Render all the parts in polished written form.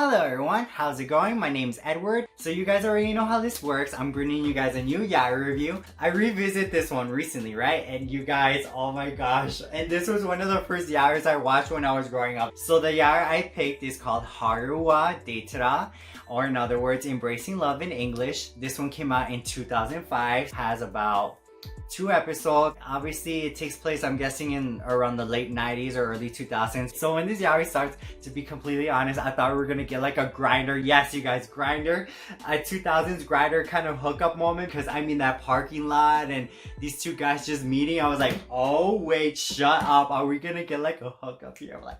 Hello everyone, how's it going? My name's Edward. So you guys already know how this works. I'm bringing you guys a new Yaoi review. I revisit this one recently, right? And you guys, oh my gosh. And this was one of the first Yaois I watched when I was growing up. So the Yaoi I picked is called Haru wa Daiteita, or in other words, Embracing Love in English. This one came out in 2005, has about 2 episodes. Obviously, it takes place, I'm guessing, in around the late 90s or early 2000s. So when this Yaoi starts, to be completely honest, I thought we were gonna get like a grinder. Yes, you guys, grinder. A 2000s grinder kind of hookup moment, because I mean that parking lot and these two guys just meeting. I was like, oh wait, shut up. Are we gonna get like a hookup here? I'm like,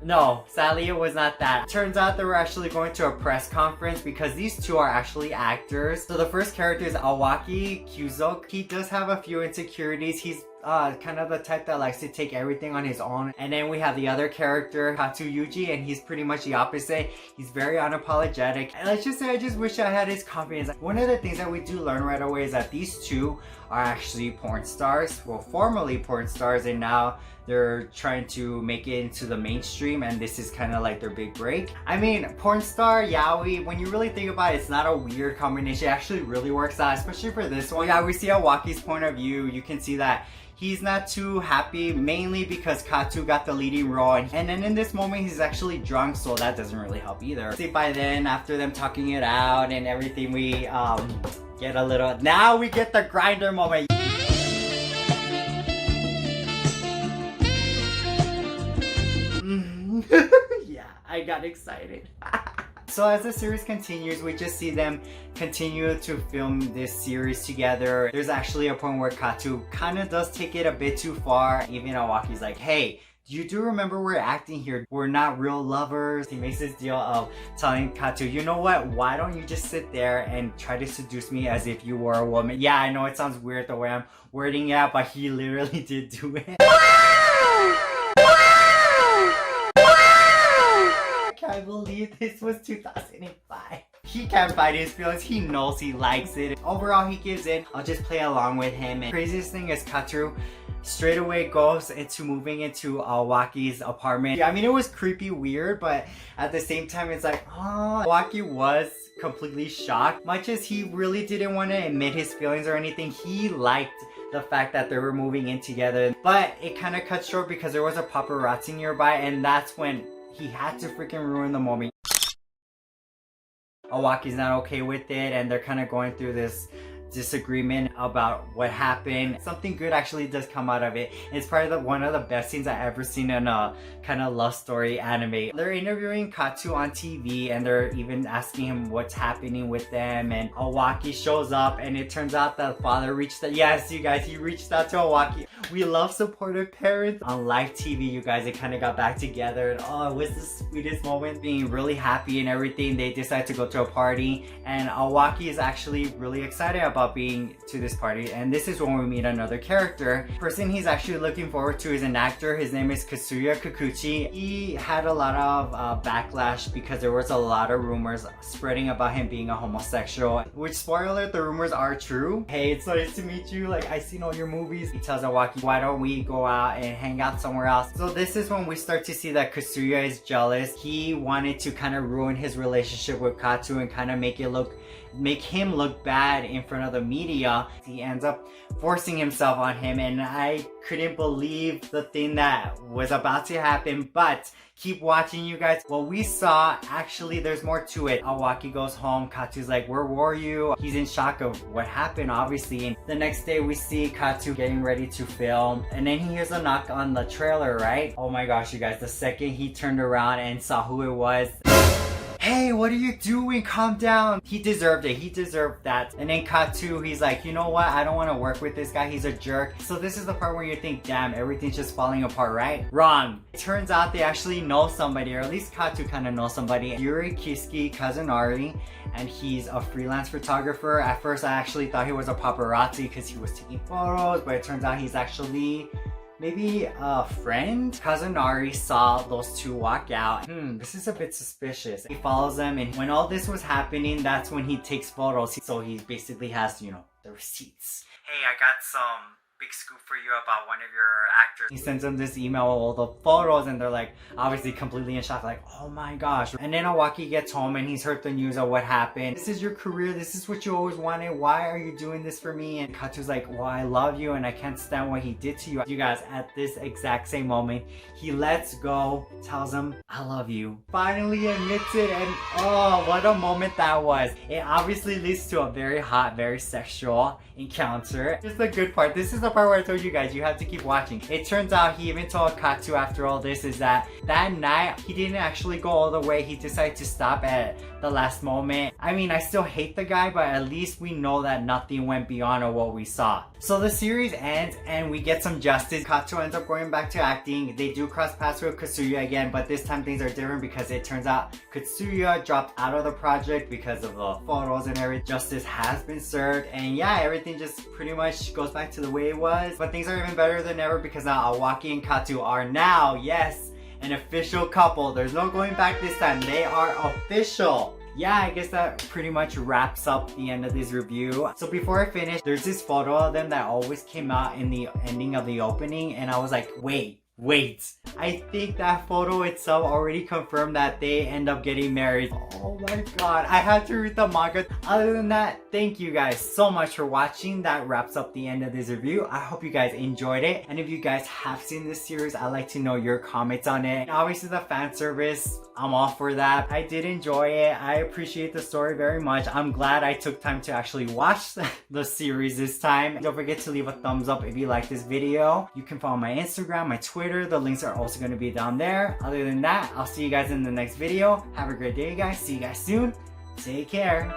no, sadly it was not that. Turns out they were actually going to a press conference because these two are actually actors. So the first character is Awaki Kyuzok. He does have a few insecurities. He's kind of the type that likes to take everything on his own. And then we have the other character, Katu Yuji, and he's pretty much the opposite. He's very unapologetic. And let's just say I just wish I had his confidence. One of the things that we do learn right away is that these two are actually porn stars. Well, formerly porn stars, and now they're trying to make it into the mainstream, and this is kind of like their big break. I mean, porn star, yaoi, when you really think about it, it's not a weird combination. It actually really works out, especially for this one. Yeah, we see Awaki's point of view. You can see that he's not too happy, mainly because Katu got the leading role. And then in this moment, he's actually drunk, so that doesn't really help either. See, by then, after them talking it out and everything, we get a little... Now we get the grinder moment. Yeah, I got excited. So as the series continues, we just see them continue to film this series together. There's actually a point where Katu kind of does take it a bit too far. Even Awaki's like, hey, you do remember we're acting here. We're not real lovers. He makes this deal of telling Katu, you know what? Why don't you just sit there and try to seduce me as if you were a woman? Yeah, I know it sounds weird the way I'm wording it, but he literally did do it. I believe this was 2005. He can't fight his feelings. He knows he likes it. Overall, he gives in. I'll just play along with him. And craziest thing is Katu straight away goes into moving into Awaki's apartment. I mean, it was creepy, weird, but at the same time, it's like, oh, Awaki was completely shocked. Much as he really didn't want to admit his feelings or anything, he liked the fact that they were moving in together. But it kind of cut short because there was a paparazzi nearby, and that's when he had to freaking ruin the moment. Awaki's not okay with it, and they're kind of going through this disagreement about what happened. Something good actually does come out of it. It's probably one of the best scenes I've ever seen in a kind of love story anime. They're interviewing Katu on TV, and they're even asking him what's happening with them, and Awaki shows up, and it turns out that father reached out. Yes, you guys, he reached out to Awaki. We love supportive parents. On live TV, you guys, they kind of got back together, and oh, it was the sweetest moment. Being really happy and everything, they decide to go to a party, and Awaki is actually really excited about being to this party. And this is when we meet another character. The person he's actually looking forward to is an actor. His name is Kazuya Kikuchi. He had a lot of backlash because there was a lot of rumors spreading about him being a homosexual, which, spoiler alert, the rumors are true. Hey, it's so nice to meet you, like, I've seen all your movies. He tells Awaki, why don't we go out and hang out somewhere else? So this is when we start to see that Kazuya is jealous. He wanted to kind of ruin his relationship with Katu and kind of make him look bad in front of the media. He ends up forcing himself on him, and I couldn't believe the thing that was about to happen. But keep watching, you guys. What we saw, actually, there's more to it. Awaki goes home. Katu's like, where were you? He's in shock of what happened, obviously. And the next day, we see Katu getting ready to film, and then he hears a knock on the trailer, right? Oh my gosh, you guys, the second he turned around and saw who it was, hey, what are you doing? Calm down. He deserved it. He deserved that. And then Katu, he's like, you know what? I don't want to work with this guy. He's a jerk. So this is the part where you think, damn, everything's just falling apart, right? Wrong. It turns out they actually know somebody, or at least Katu kind of knows somebody. Yuri Kiski Kazunari, and he's a freelance photographer. At first, I actually thought he was a paparazzi because he was taking photos, but it turns out he's actually maybe a friend. Kazunari saw those two walk out. This is a bit suspicious. He follows them, and when all this was happening, that's when he takes photos. So he basically has, you know, the receipts. Hey, I got some big scoop for you about one of your actors. He sends them this email with all the photos, and they're like obviously completely in shock, like, oh my gosh. And then Awaki gets home and he's heard the news of what happened. This is your career, this is what you always wanted, why are you doing this for me? And Katsu's like, well, I love you and I can't stand what he did to you. You guys, at this exact same moment, he lets go, tells him, I love you. Finally admits it, and oh, what a moment that was. It obviously leads to a very hot, very sexual encounter. Just the good part. This is the part where I told you guys you have to keep watching. It turns out he even told Katsu after all this is that night he didn't actually go all the way. He decided to stop at the last moment. I mean, I still hate the guy, but at least we know that nothing went beyond of what we saw. So the series ends and we get some justice. Katsu ends up going back to acting. They do cross paths with Katsuya again, but this time things are different because it turns out Katsuya dropped out of the project because of the photos and everything. Justice has been served, and yeah, everything just pretty much goes back to the way it was. But things are even better than ever because now Awaki and Katsu are now, yes, an official couple. There's no going back this time. They are official. Yeah, I guess that pretty much wraps up the end of this review. So before I finish, there's this photo of them that always came out in the ending of the opening, and I was like, wait. I think that photo itself already confirmed that they end up getting married. Oh my god, I had to read the manga. Other than that, thank you guys so much for watching. That wraps up the end of this review. I hope you guys enjoyed it. And if you guys have seen this series, I'd like to know your comments on it. And obviously the fan service, I'm all for that. I did enjoy it. I appreciate the story very much. I'm glad I took time to actually watch the series this time. Don't forget to leave a thumbs up if you like this video. You can follow my Instagram, my Twitter. The links are also going to be down there. Other than that, I'll see you guys in the next video. Have a great day, guys. See you guys soon. Take care.